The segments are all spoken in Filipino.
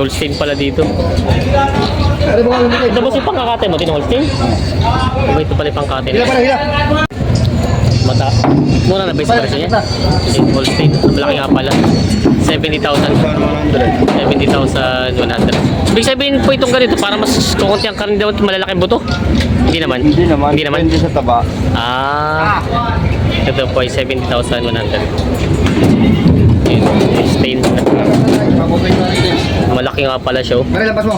Holstein pala dito. Ano ba ang Ito ba si pangkakate mo din, Holstein? Ito pala yung pangkate Hila na. pa na, hila. Mata. Mura na ba yung presyo niya? Si Holstein. Ang malaki nga pala. 70,000. 70,100. Ibig sabihin po itong ganito para mas kukunti ang karne daw at malalaking buto? Hindi naman. Hindi naman. Hindi naman. Depende sa taba. Ah. Ito po ay 70,100. Yun, Holstein. Malaki nga pala siya. Oh. Pare, lampas mo.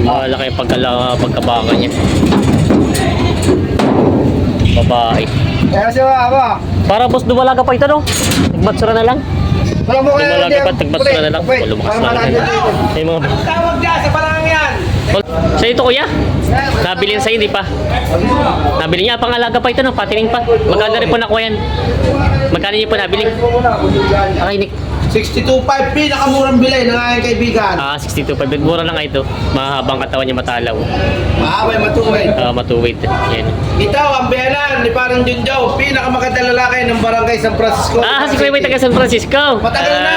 Malaki yung pagkabaka niya. Babae. Kaya siya ba? Para boss dumalaga pa ito no? Nagbatsura na lang. Wala mo kaya Dumalaga pa, nagbatsura na lang. Pwede. O, lumakas Para na lang. malakas Ay mga... Tawag dyan sa parang yan. Sa ito kuya? Nabilin sa'yo, di pa? Nabili niya, pangalaga pa ito no? Patining pa. Magkano rin po nakuha yan? Magkano niyo po nabili? Ay, Nick. 62.5 pinakamurang bilay ng aking kaibigan. 62.5. Mura lang nga ito. Mahabang katawan niya matalaw. Mahabay matuwid. Matuwid. Yan. Ito ang biyanan ni parang Junjaw, pinakamagandang lalaki ng barangay San Francisco. Si Kuya may taga San Francisco. Matagal na.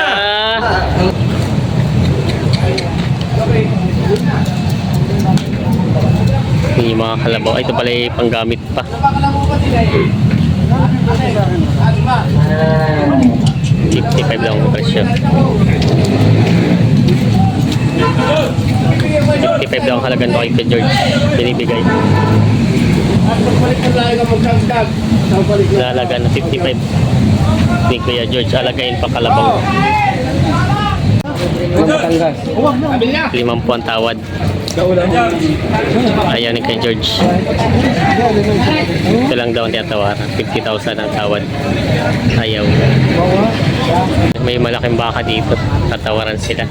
Yung mga kalabaw. Ay, ito pala yung panggamit pa. 55 lang ang presyo. 55 lang ang halagan to kay Kuya George. Binibigay. Lalaga na 55. Ni Kuya George, alagain pa kalabaw. Batangas. Limang po ang tawad. Ayaw ni kay George. Ito lang daw ang tinatawaran. 50,000 ang tawad. Ayaw. May malaking baka dito. Tatawaran sila.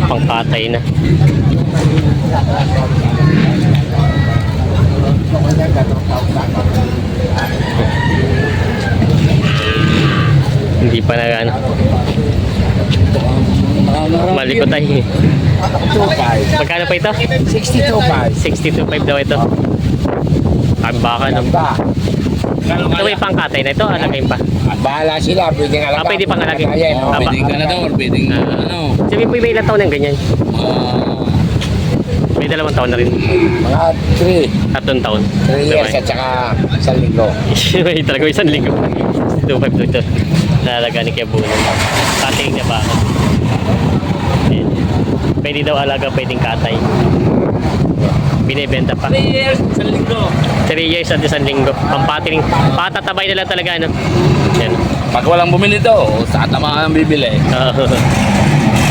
Pangkatay na. Hindi pa na ano. Malikot tayo. Magkano pa ito? 62.5. 62.5 daw ito. Ang baka no. Ba? Ito may pangkatay na ito. Alagay pa. Bahala sila, pwedeng alagay. Pwede pang alagay. Ayan, oh. Aba. Pwedeng ganador, pwedeng ano. Sabi po may ilang taon ng ganyan. May 2 taon na rin. Mga 3 3 taon. years at saka 1 linggo. May talaga 1 linggo. 2.5 ito. Nalaga ni Kiabuno. Kating na ba? Ayan. Pwede daw alaga, pwedeng katay. Binibenta pa. 3 years, 1 linggo. 3 years at 1 linggo. Pampating. Patatabay na lang talaga, ano? Yan. Pag walang bumili daw, sa tama ang bibili.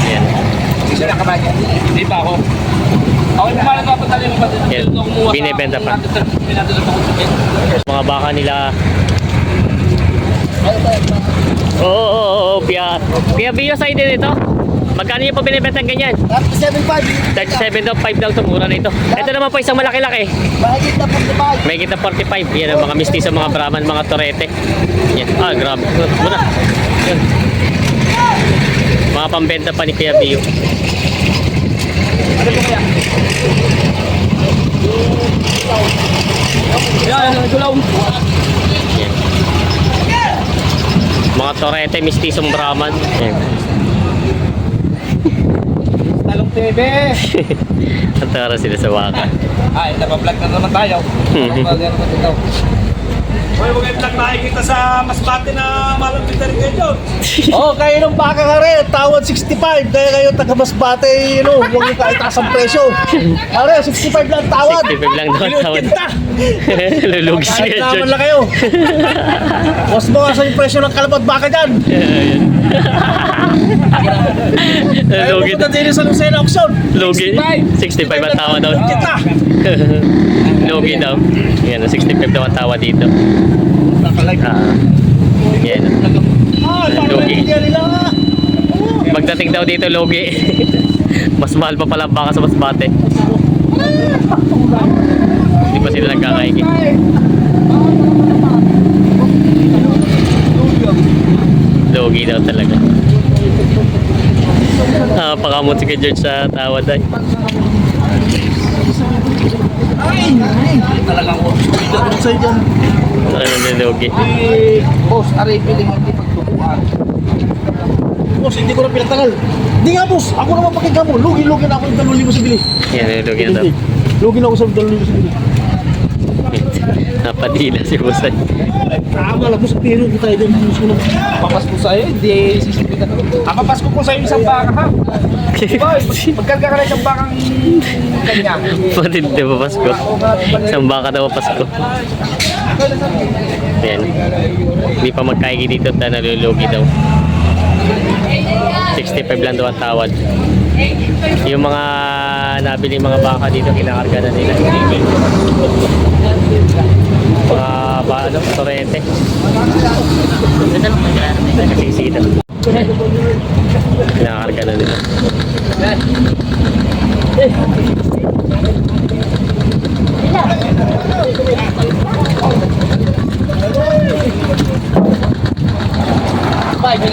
Yan. Sino na kabayan? Hindi pa ako. Ako yung pala napatali mo pa din. Yan. Binibenta pa. Mga baka nila. Oo. Pia Bio side din ito. Magkano yung pa binibenta ganyan? 7.5. 37 daw, 5 daw, mura na ito. Ito naman po isang malaki-laki. Mahigit na 45. May kita 45. Yan ang mga mistiso, mga Brahman, mga Torete. Yan. Grabe. Muna. Yan. Mga pambenta pa ni Kuya Bio. Yan, gulaw. Yan. Mga Torete, mistisong Brahman. Yan. Talong TV. Ang tara sila sa waka. Ay, nabablog na naman tayo. Hoy, huwag yung vlog nakikita sa Masbate na malapit na rin kayo. Oh, kayo ng baka ka rin. Tawad 65. Kaya kayo taga Masbate, huwag nyo kaitaas ang presyo. Are, 65 lang tawad. 65 lang daw ang tawad. Lulugi si Kahit Kuya naman George. lang kayo. Mas bawasan yung presyo ng kalabat baka dyan. Kaya Lugi. pupunta din sa Lucena Auction. Lugi. 65 ang tawa daw. Kita. Lugi daw. Yan, 65 daw ang tawa dito. Yan. Lugi. Pagdating daw dito, lugi. Mas mahal pa pala ang baka sa Masbate. Hindi pa sila nagkakaigi. Lugi daw talaga. Pakamot si Kuya George sa tawad ay. Talagang ko sa'yo dyan. Ano na lugi. Boss, aray piling hindi pagtukuan. Boss, hindi ko na pinatagal. Hindi nga boss, ako naman pakinggan mo. Lugi-lugi na ako yung 2,000 sa bili. Yan, lugi na daw. Lugi na ako sa 2,000 sa bili. Napadila si Busay. Tama lang boss, pero hindi tayo dyan. Papasko sa'yo, hindi sisipin na. Papasko ko sa'yo isang baka ha. Boy, magkarga ka na isang bakang kanya. Pati di ba Pasko? Isang baka daw Pasko. Yan. Hindi pa magkaigi dito at nalulugi daw. 65 lang daw ang tawad. Yung mga nabili mga baka dito, kinakarga na nila. Ano, Torete. Nakasisi dito. Kinakarga na nila.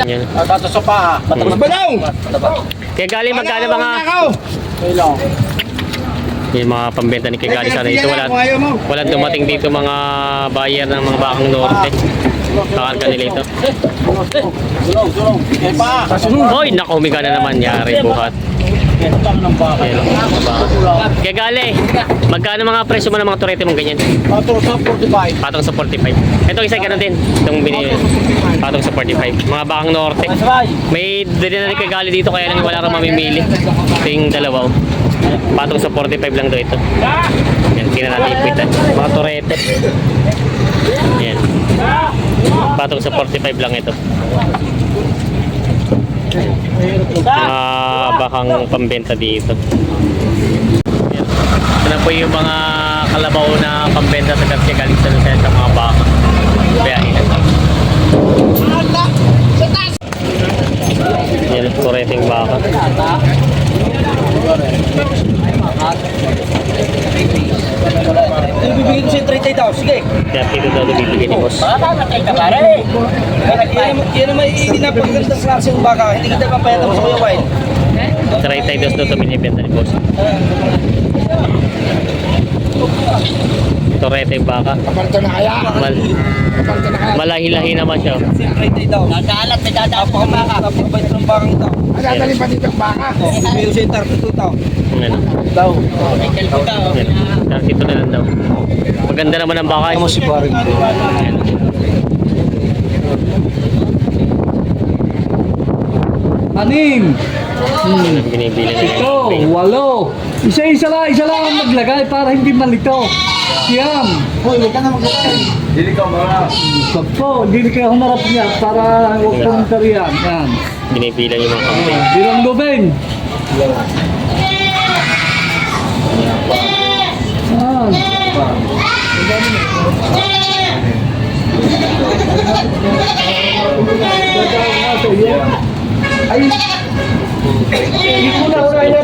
Yan. Tato sa pa. Mas balaw! Kaya galing magkano mga yung mga pambenta ni Kigali sana dito walang dumating dito mga buyer ng mga bakang norte. Kakarga nila ito. Hoy, nako, humiga na naman. Yari, buhat. Yan, mga baka. Kaya gali, magkano mga presyo mo ng mga turete mong ganyan? Tato sa 45. Patong sa 45. Ito isa ganun din. Itong binili. Patong sa 45. Mga bakang norte. May dali na ni Kigali dito kaya lang wala kang mamimili. Ito yung dalawa. Patong sa 45 lang daw ito. Yan, tingnan natin ipitan. Mga turete. Yan. Patong sa 45 lang ito. Mga bakang pambenta dito. Yan. Ito na po yung mga kalabaw na pambenta sa Garcia galing sa Lucena, mga baka. Biyahe na. Yan, kureting baka. Ibibigay ko siya 30 daw. Sige. Kaya dito daw bibigyan ni boss. Yan naman hindi napakagandang klase ng baka. Hindi kita papayatan mo sa Kuya Wine. Try tayo daw ito binibenta ni boss. Ito rete yung baka. Kapalto na kaya. Kapalto na kaya. Malahi-lahi naman siya. 30 daw. Dadaalat, may dadaan pa baka. Napakabait ng bakang ito. Madadali pa dito ang baka. Ibibigay ko siya 32 daw. Ano? Daw. Yan. Dito na lang daw. Maganda naman ang baka. Ano si Paring? Yan. Anim, Binibili na ito, yung 8. Isa-isa lang ang maglagay para hindi malito. Siyam. Hoy, huwag ka na maglagay. 10, hindi kayo humarap niya para huwag komentariyan. Yan. binibilang yung mga kambing. Bilang lubin. Yan. Ay, hindi ko na wala na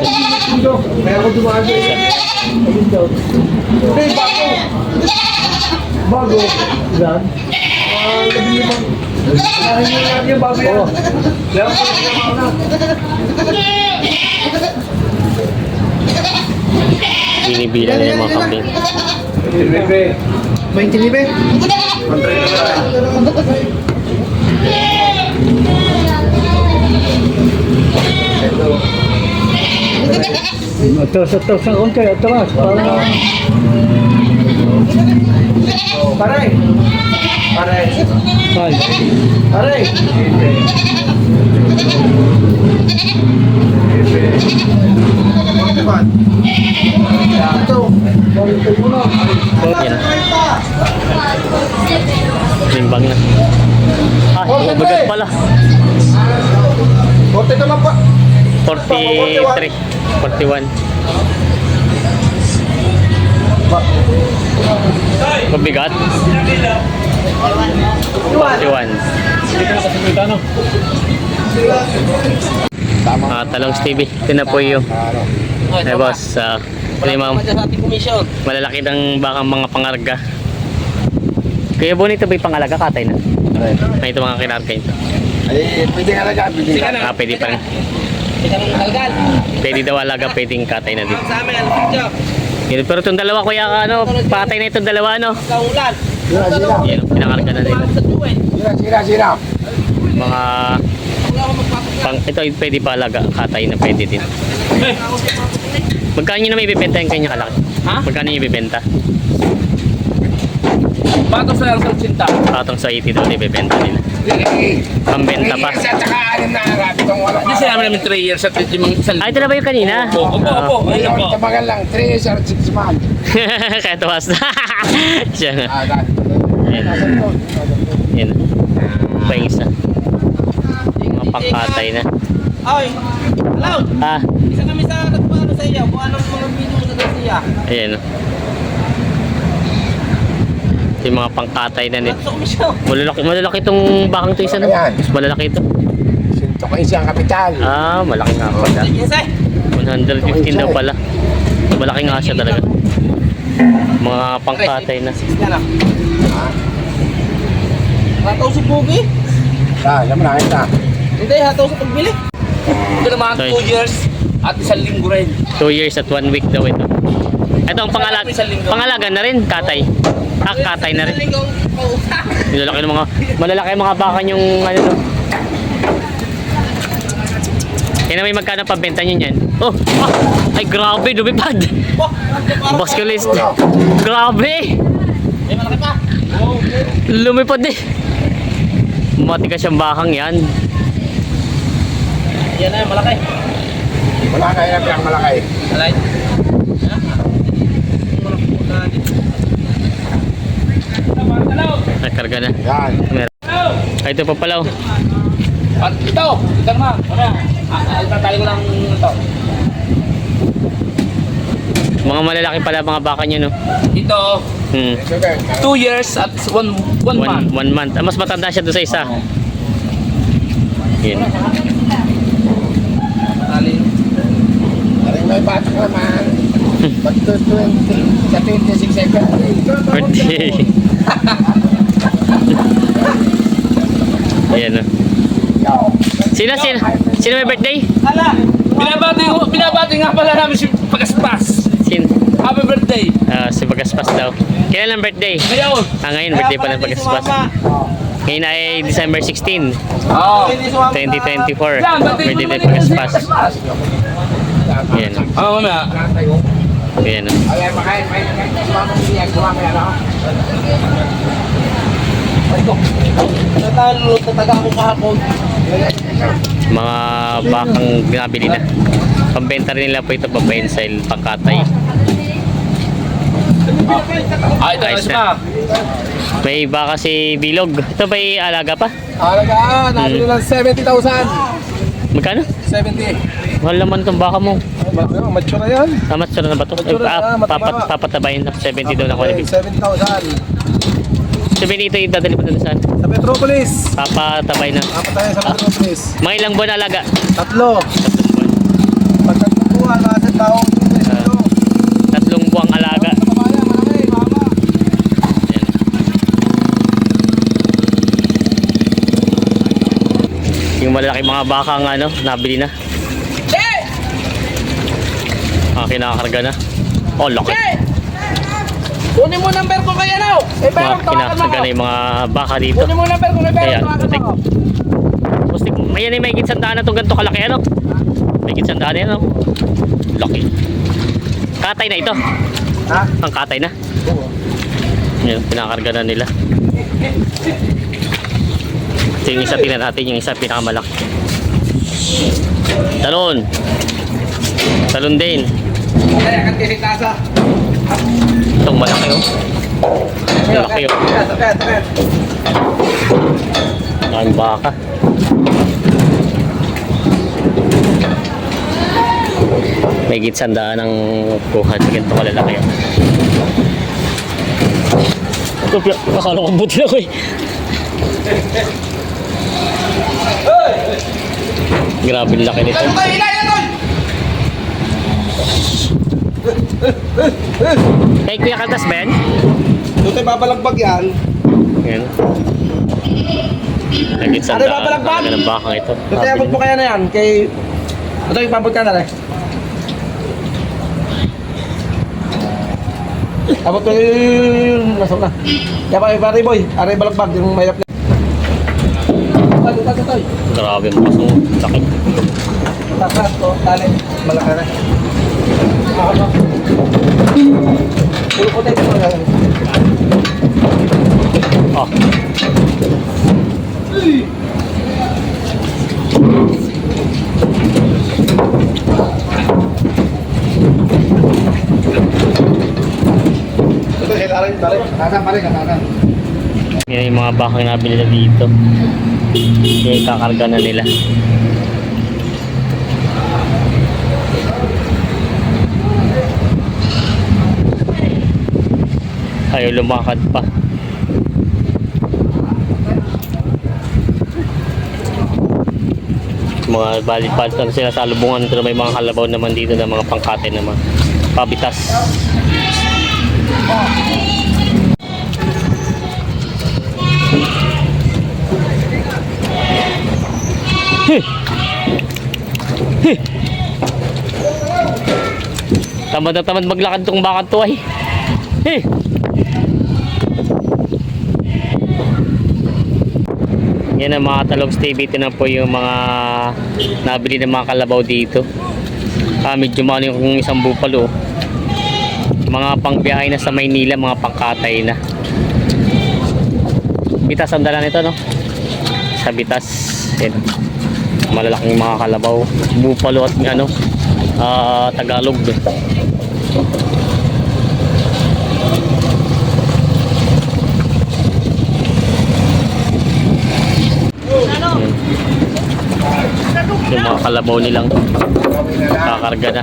dito. Kaya ako dumaan sa isa. Ayun daw. Hindi, bago. Bago. Yan. Nag-iibang. Nakahingi natin yung bago yan. Kaya ako na. Binibilang na yung mga kambing. May tinibe? Atras ang konti, atras. Pare! Pare! Ay. Pare! Ito! Yan. Limbang na. Ah, mabagat pala. Bote ka lang pa! 43. 41. Mabigat? 41. Talong Stevie. Ito na po yung eh boss, ito yung mga Sa ating komisyon. malalaki ng bakang mga pangarga. Kaya bonito ba yung pangalaga? Katay na. May ito mga kinarga ito. Ay, pwede nga lang. Pwede nga. Ah, pwede pa rin. Isang algal. Pwede daw alaga, pwedeng katay na dito. Sa amin, ano picture? Yun, pero itong dalawa kuya, ano, patay na itong dalawa, ano. Kaulan. Sira. Yan, pinakarga na dito. Sa tuwin. Sira. Mga ito pwede pa alaga, katay na pwede din. Magkano nyo naman ibibenta yung kanya kalaki? Ha? Magkano nyo ibibenta? Bato sa lang sa tsinta. Patong sa 80 daw ibibenta nila. Pambenta pa. Sa tsaka anim na harap. Itong walang Hindi sinabi namin 3 years at yung isang Ah, ito na ba yung kanina? Opo. Ayun po. Tabagal lang. 3 years or 6 months. Kaya tuwas na. Siya nga. Dahil. Yan. Yan. Pa yung isa. Mga pangkatay na. Ay! Hello! Ah, Isa kami sa nagpaano sa iyo. Kung anong mga video mo sa Garcia. ayan. Ito yung mga pangkatay na nito. Sa komisyon. Malalaki itong bakang to isa no? Ayan. Mas malaki ito. Sinto ko isang kapital. Ah, malaki nga pala. Insay! 115 daw pala. Malaki nga siya talaga. Mga pangkatay na. Yan ah. Hataw si Pugi? Alam mo na, ito. Hindi, hataw sa pagbili. Ito naman Sorry. 2 years at isang linggo rin. 2 years at 1 week daw ito. Ito ang pangalaga na rin, katay. Ah, katay na rin. Linggong pausa. Malalaki ng malalaki ang mga baka yung ano to. Kaya na may magkano pabenta nyo yan? Oh! Ah! Ay grabe, lumipad! Basculist! Grabe! May malaki pa. Lumipad eh! Matigas siyang bakang yan. Yan na, malaki. Wala na yan ang malaki. Alay. Nakarga na. Yan. Meron. Ay, ito pa pala oh. At ito naman. Tatali ko lang ito. Mga malalaki pala mga baka nyo, no? Ito, Hmm. 2 years at 1 month. 1 month. Mas matanda siya doon sa isa. Yun. Tali. Aring may batak naman. Pag 20, sa 26 seconds. Birthday. Ayan, no? Sino may birthday? Binabati nga pala namin si Pagaspas. Happy birthday. Si Pagaspas daw. Kailan ang birthday? Ngayon. Ngayon, birthday pa ng Pagaspas. Ngayon ay December 16, Oo. 2024. Yan, bati Birthday mo ni naman yung Pagaspas. Ayan. Mamaya. Ayan. Ay, makain, may sumama niya, sumama yan ako. Natalo, tataga ako kahapon. Mga bakang binabili na. Pambenta rin nila po ito, pambensile, pangkatay. Ito Ayos na. na. May baka si Bilog. Ito ba alaga pa? Alagaan, nabili ng 70,000. Magkano? 70. Mahal naman itong baka mo. Mature na yan. Mature na ba ito? Mature na, mataba. Papatabayin na. 70 daw na quality. 70,000. Sabihin ito yung dadali pa doon saan? Sa Metropolis. Papatabay na. Apat tayo sa Metropolis. Mga ilang buwan alaga? 3. Pagkatutuhan, nasa taong ito. 3 buwang alaga. Kabayan, malaki, mama. Yan. Yung malaki mga bakang nabili na. Kinakarga na. Oh, laki. Kunin mo number ko kaya now. Kinakarga na yung mga baka dito. Kunin mo number ko kaya Ayan, putik. Pustik. Ayan ay may gitsandaan na itong ganito kalaki, ano? May gitsandaan na yan, ano? Laki. Katay na ito. Ha? Ang katay na. Yan, pinakarga na nila. Ito yung isa, tingnan natin yung isa, pinakamalaki. Talon. Talon din. Kaya kan kasi tasa. Itong malaki, oh. Malaki, oh. Tapet. Ang baka. May gitsandaan ng kuha sa ganito kalalaki. Ito, akala ko buti ako eh. Grabe ang laki nito. Kay Kuya Kaltas ba yan? Doon tayo babalagbag yan. Yan. May gitsandaan ng bakang ito. Doon tayo abot mo kaya na yan. Kay... Ito yung pabot ka na rin. Abot mo yung... Nasok na. Kaya pa yung pari boy. Aray balagbag. Yung mayap na. Ito. Grabe ang pasong laki. Tapos to. Tali. Malaki na. Puro ko tayo ito. Oh. Ito, hilarin. Tasan pa rin. Yan yung mga bakang nabili na dito. Yung kakarga na nila. Ayaw lumakad pa. Mga balik-balik na sila sa lubungan, pero may mga kalabaw naman dito na mga pangkate naman. Pabitas. Tamad na tamad maglakad tong baka to ay. Yan ang mga Talog TV. Ito na po yung mga nabili ng mga kalabaw dito. Medyo mahal yung isang bupalo. Mga pangbiyahe na sa Maynila, mga pangkatay na. Bitas ang dala nito, no? Sa Bitas. Yan. Malalaking mga kalabaw. Bupalo at Tagalog. Yung mga kalabaw nilang kakarga na.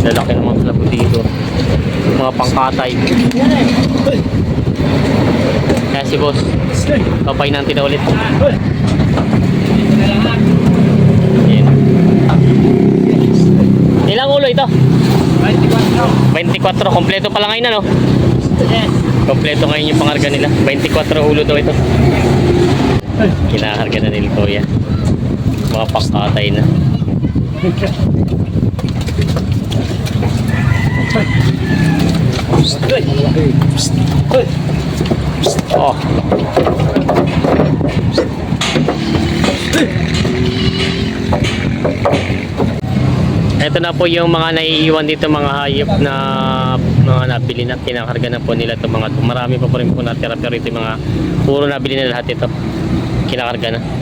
Lalaki ng mga kalabaw dito. Mga pangkatay. Kaya si boss, papay natin na ulit. Yan. Ilang ulo ito? 24. Kompleto pala ngayon ano? Kompleto ngayon yung pangarga nila. 24 ulo daw ito. Kinakarga na nila kuya. Mga pangkatay na. Oh. Ito na po yung mga naiiwan dito, mga hayop na mga nabili na, kinakarga na po nila ito mga. Marami pa po rin po natira, pero ito yung mga puro nabili na lahat ito, kinakarga na.